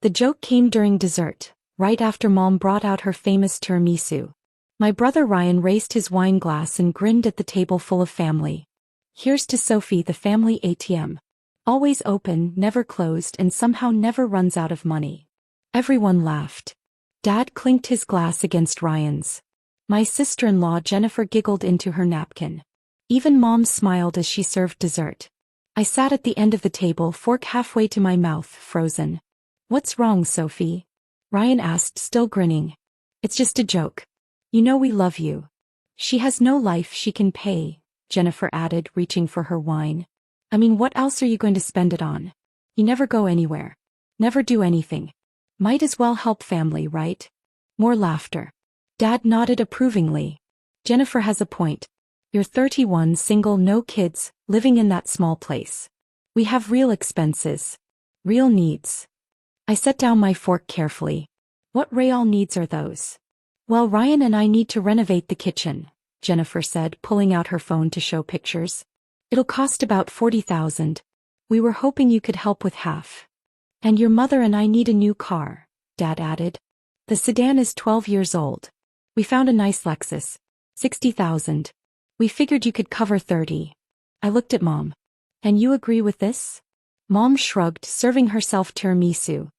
The joke came during dessert, right after Mom brought out her famous tiramisu. My brother Ryan raised his wine glass and grinned at the table full of family. Here's to Sophie, the family ATM. Always open, never closed, and somehow never runs out of money. Everyone laughed. Dad clinked his glass against Ryan's. My sister-in-law Jennifer giggled into her napkin. Even Mom smiled as she served dessert. I sat at the end of the table, fork halfway to my mouth, frozen. "What's wrong, Sophie?" Ryan asked, still grinning. "It's just a joke. You know we love you." "She has no life she can pay," Jennifer added, reaching for her wine. "I mean, what else are you going to spend it on? You never go anywhere. Never do anything. Might as well help family, right?" More laughter. Dad nodded approvingly. "Jennifer has a point. You're 31, single, no kids, living in that small place. We have real expenses. Real needs." I set down my fork carefully. "What real needs are those?" "Well, Ryan and I need to renovate the kitchen," Jennifer said, pulling out her phone to show pictures. "It'll cost about $40,000. We were hoping you could help with half. And your mother and I need a new car," Dad added. "The sedan is 12 years old. We found a nice Lexus. 60,000. We figured you could cover 30. I looked at Mom. "And you agree with this?" Mom shrugged, serving herself tiramisu.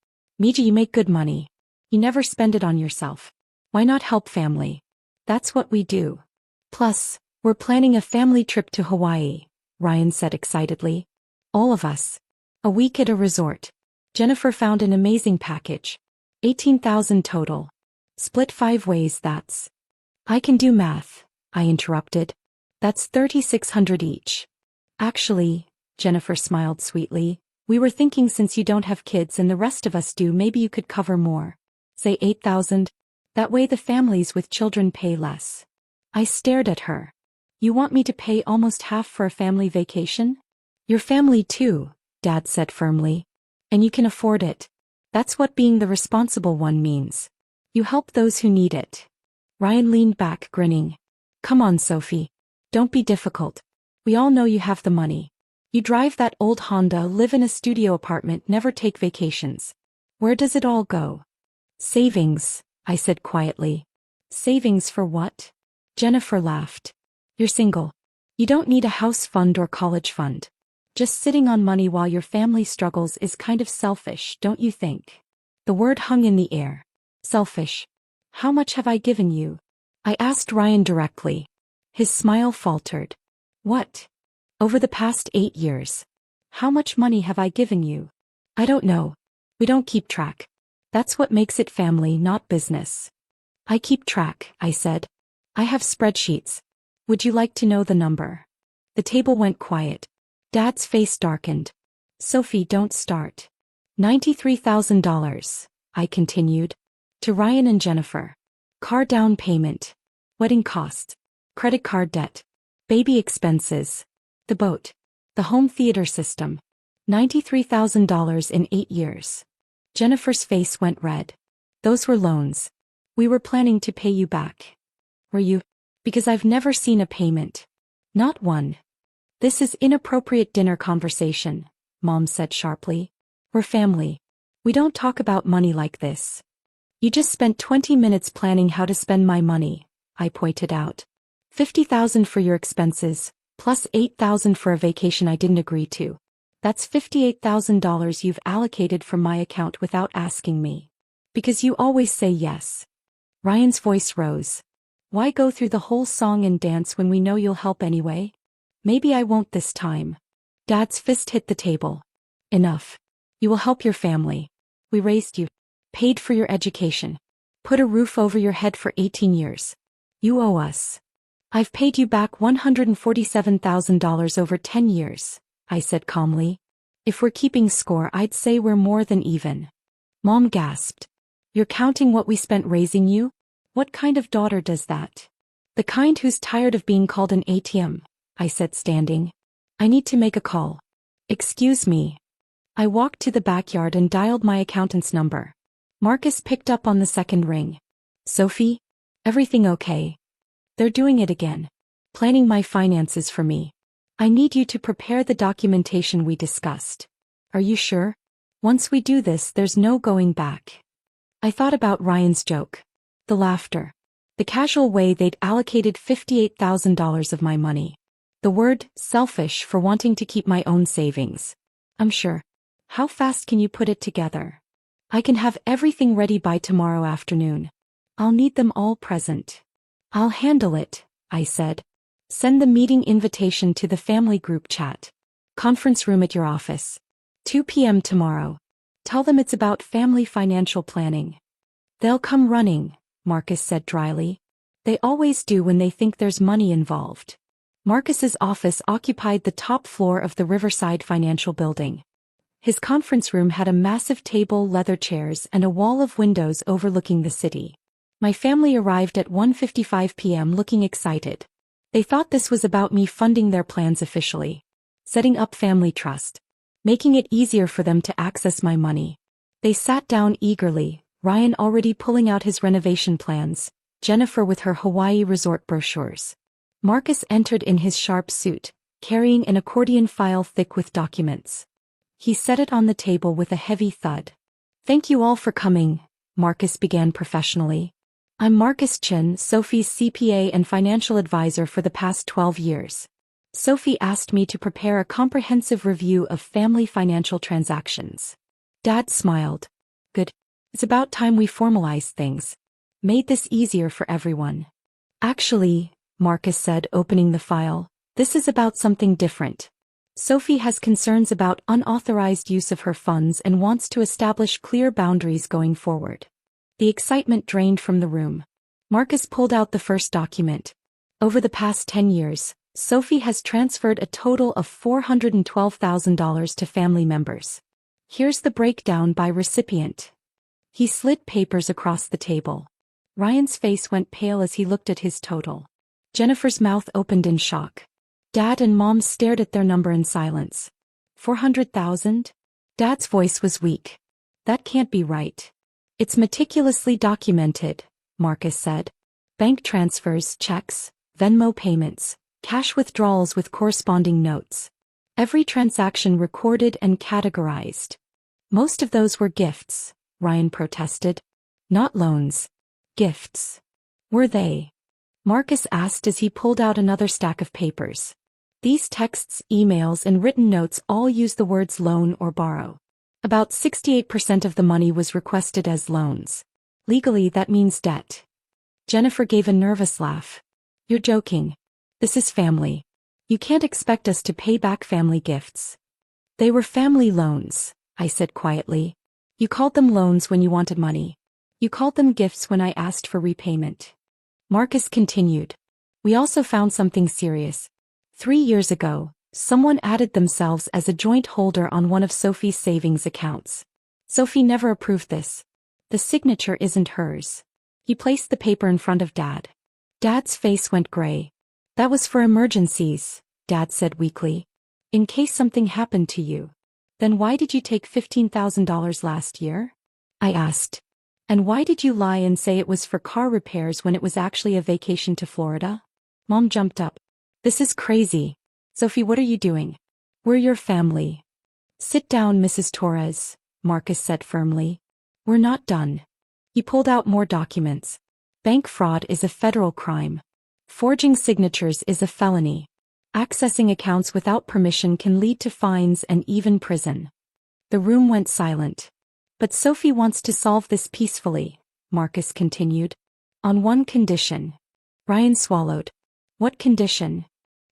"Mija, you make good money. You never spend it on yourself. Why not help family? That's what we do. Plus, we're planning a family trip to Hawaii," Ryan said excitedly. "All of us. A week at a resort." Jennifer found an amazing package. 18,000 total. Split 5 ways, that's... "I can do math," I interrupted. "That's 3,600 each." "Actually," Jennifer smiled sweetly, "we were thinking since you don't have kids and the rest of us do, maybe you could cover more. Say 8,000. That way the families with children pay less." I stared at her. "You want me to pay almost half for a family vacation?" "Your family too," Dad said firmly. "And you can afford it. That's what being the responsible one means. You help those who need it." Ryan leaned back, grinning. "Come on, Sophie. Don't be difficult. We all know you have the money. You drive that old Honda, live in a studio apartment, never take vacations. Where does it all go?" "Savings," I said quietly. "Savings for what?" Jennifer laughed. "You're single. You don't need a house fund or college fund. Just sitting on money while your family struggles is kind of selfish, don't you think?" The word hung in the air. Selfish. "How much have I given you?" I asked Ryan directly. His smile faltered. "What? Over the past 8 years. How much money have I given you?" "I don't know. We don't keep track. That's what makes it family, not business." "I keep track," I said. "I have spreadsheets. Would you like to know the number?" The table went quiet. Dad's face darkened. "Sophie, don't start." $93,000, I continued. To Ryan and Jennifer. Car down payment. Wedding costs. Credit card debt. Baby expenses. The boat. The home theater system. $93,000 in 8 years. Jennifer's face went red. "Those were loans. We were planning to pay you back." "Were you?" "Because I've never seen a payment. Not one." "This is inappropriate dinner conversation," Mom said sharply. "We're family. We don't talk about money like this." "You just spent 20 minutes planning how to spend my money," I pointed out. 50,000 for your expenses, plus 8,000 for a vacation I didn't agree to. That's $58,000 you've allocated from my account without asking me. Because you always say yes." Ryan's voice rose. "Why go through the whole song and dance when we know you'll help anyway? Maybe I won't this time." Dad's fist hit the table. "Enough. You will help your family. We raised you. Paid for your education. Put a roof over your head for 18 years. You owe us." "I've paid you back $147,000 over 10 years, I said calmly. "If we're keeping score, I'd say we're more than even." Mom gasped. "You're counting what we spent raising you? What kind of daughter does that?" "The kind who's tired of being called an ATM, I said, standing. "I need to make a call." "Excuse me." I walked to the backyard and dialed my accountant's number. Marcus picked up on the second ring. "Sophie? Everything okay?" "They're doing it again. Planning my finances for me. I need you to prepare the documentation we discussed." "Are you sure?" Once we do this, there's no going back. I thought about Ryan's joke. The laughter. The casual way they'd allocated $58,000 of my money. The word, selfish, for wanting to keep my own savings. I'm sure. How fast can you put it together? I can have everything ready by tomorrow afternoon. I'll need them all present. I'll handle it, I said. Send the meeting invitation to the family group chat. Conference room at your office. 2 p.m. tomorrow. Tell them it's about family financial planning. They'll come running, Marcus said dryly. They always do when they think there's money involved. Marcus's office occupied the top floor of the Riverside Financial Building. His conference room had a massive table, leather chairs, and a wall of windows overlooking the city. My family arrived at 1:55 p.m. looking excited. They thought this was about me funding their plans officially. Setting up family trust. Making it easier for them to access my money. They sat down eagerly, Ryan already pulling out his renovation plans, Jennifer with her Hawaii resort brochures. Marcus entered in his sharp suit, carrying an accordion file thick with documents. He set it on the table with a heavy thud. Thank you all for coming, Marcus began professionally. I'm Marcus Chin, Sophie's CPA and financial advisor for the past 12 years. Sophie asked me to prepare a comprehensive review of family financial transactions. Dad smiled. Good. It's about time we formalize things. Made this easier for everyone. Actually, Marcus said, opening the file, this is about something different. Sophie has concerns about unauthorized use of her funds and wants to establish clear boundaries going forward. The excitement drained from the room. Marcus pulled out the first document. Over the past 10 years, Sophie has transferred a total of $412,000 to family members. Here's the breakdown by recipient. He slid papers across the table. Ryan's face went pale as he looked at his total. Jennifer's mouth opened in shock. Dad and Mom stared at their number in silence. 400,000? Dad's voice was weak. That can't be right. It's meticulously documented, Marcus said. Bank transfers, checks, Venmo payments, cash withdrawals with corresponding notes. Every transaction recorded and categorized. Most of those were gifts, Ryan protested. Not loans. Gifts. Were they? Marcus asked as he pulled out another stack of papers. These texts, emails, and written notes all use the words loan or borrow. About 68% of the money was requested as loans. Legally, that means debt. Jennifer gave a nervous laugh. You're joking. This is family. You can't expect us to pay back family gifts. They were family loans, I said quietly. You called them loans when you wanted money. You called them gifts when I asked for repayment. Marcus continued. We also found something serious. 3 years ago, someone added themselves as a joint holder on one of Sophie's savings accounts. Sophie never approved this. The signature isn't hers. He placed the paper in front of Dad. Dad's face went gray. That was for emergencies, Dad said weakly. In case something happened to you. Then why did you take $15,000 last year? I asked. And why did you lie and say it was for car repairs when it was actually a vacation to Florida? Mom jumped up. This is crazy. Sophie, what are you doing? We're your family. Sit down, Mrs. Torres, Marcus said firmly. We're not done. He pulled out more documents. Bank fraud is a federal crime. Forging signatures is a felony. Accessing accounts without permission can lead to fines and even prison. The room went silent. But Sophie wants to solve this peacefully, Marcus continued. On one condition. Ryan swallowed. What condition?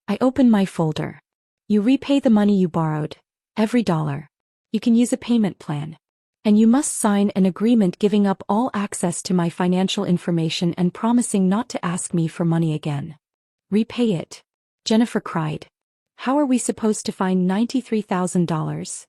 I opened my folder. You repay the money you borrowed. Every dollar. You can use a payment plan. And you must sign an agreement giving up all access to my financial information and promising not to ask me for money again. Repay it. Jennifer cried. How are we supposed to find $93,000?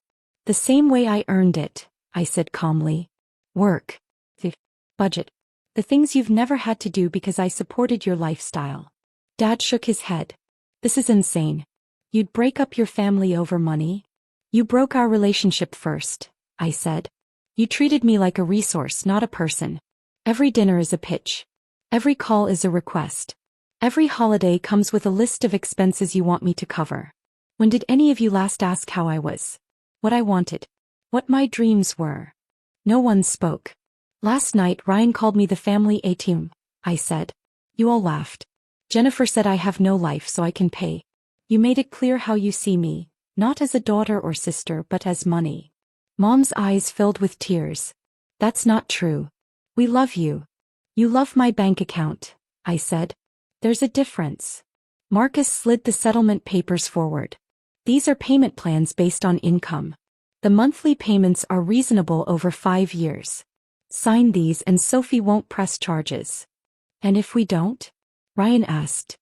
The same way I earned it, I said calmly. Work. The budget. The things you've never had to do because I supported your lifestyle. Dad shook his head. This is insane. You'd break up your family over money? You broke our relationship first, I said. You treated me like a resource, not a person. Every dinner is a pitch. Every call is a request. Every holiday comes with a list of expenses you want me to cover. When did any of you last ask how I was? What I wanted? What my dreams were. No one spoke. Last night Ryan called me the family ATM, I said. You all laughed. Jennifer said I have no life so I can pay. You made it clear how you see me, not as a daughter or sister but as money. Mom's eyes filled with tears. That's not true. We love you. You love my bank account, I said. There's a difference. Marcus slid the settlement papers forward. These are payment plans based on income. The monthly payments are reasonable over 5 years. Sign these and Sophie won't press charges. And if we don't? Ryan asked.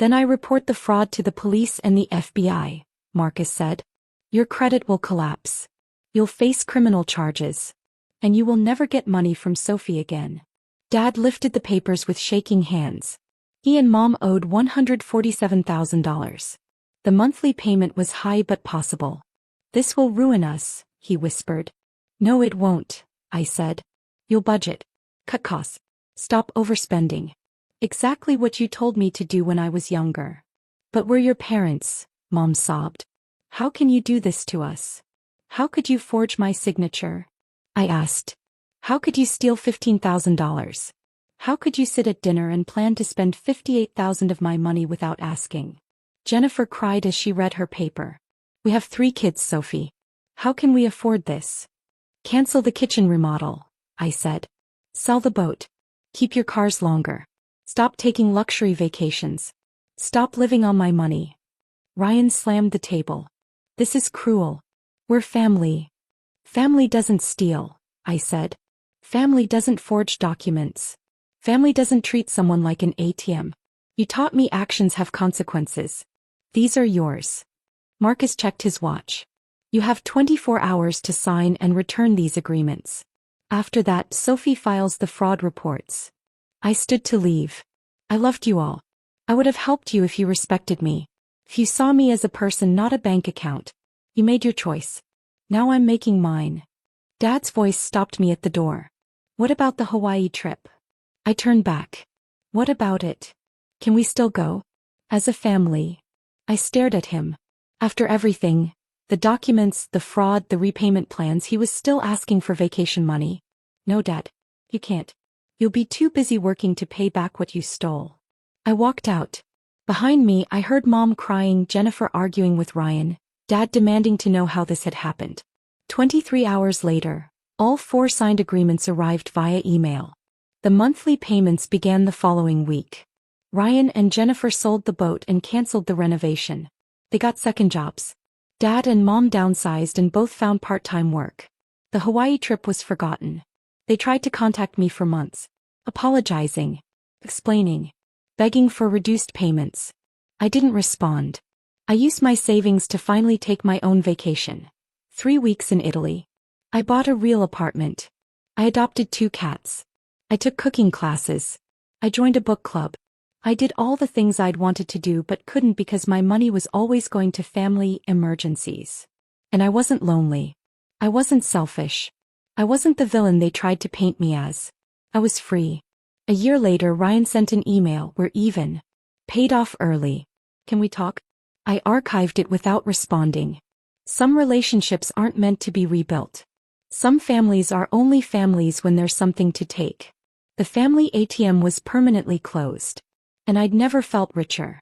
Then I report the fraud to the police and the FBI, Marcus said. Your credit will collapse. You'll face criminal charges. And you will never get money from Sophie again. Dad lifted the papers with shaking hands. He and Mom owed $147,000. The monthly payment was high but possible. This will ruin us, he whispered. No, it won't, I said. You'll budget. Cut costs. Stop overspending. Exactly what you told me to do when I was younger. But we're your parents, Mom sobbed. How can you do this to us? How could you forge my signature? I asked. How could you steal $15,000? How could you sit at dinner and plan to spend $58,000 of my money without asking? Jennifer cried as she read her paper. We have 3 kids, Sophie. How can we afford this? Cancel the kitchen remodel, I said. Sell the boat. Keep your cars longer. Stop taking luxury vacations. Stop living on my money. Ryan slammed the table. This is cruel. We're family. Family doesn't steal, I said. Family doesn't forge documents. Family doesn't treat someone like an ATM. You taught me actions have consequences. These are yours. Marcus checked his watch. You have 24 hours to sign and return these agreements. After that, Sophie files the fraud reports. I stood to leave. I loved you all. I would have helped you if you respected me. If you saw me as a person, not a bank account. You made your choice. Now I'm making mine. Dad's voice stopped me at the door. What about the Hawaii trip? I turned back. What about it? Can we still go? As a family. I stared at him. After everything, the documents, the fraud, the repayment plans, he was still asking for vacation money. No, Dad. You can't. You'll be too busy working to pay back what you stole. I walked out. Behind me, I heard Mom crying, Jennifer arguing with Ryan, Dad demanding to know how this had happened. 23 hours later, all 4 signed agreements arrived via email. The monthly payments began the following week. Ryan and Jennifer sold the boat and canceled the renovation. They got second jobs. Dad and Mom downsized and both found part-time work. The Hawaii trip was forgotten. They tried to contact me for months, apologizing, explaining, begging for reduced payments. I didn't respond. I used my savings to finally take my own vacation. 3 weeks in Italy. I bought a real apartment. I adopted 2 cats. I took cooking classes. I joined a book club. I did all the things I'd wanted to do but couldn't because my money was always going to family emergencies. And I wasn't lonely. I wasn't selfish. I wasn't the villain they tried to paint me as. I was free. A year later, Ryan sent an email, we're even. Paid off early. Can we talk? I archived it without responding. Some relationships aren't meant to be rebuilt. Some families are only families when there's something to take. The family ATM was permanently closed. And I'd never felt richer.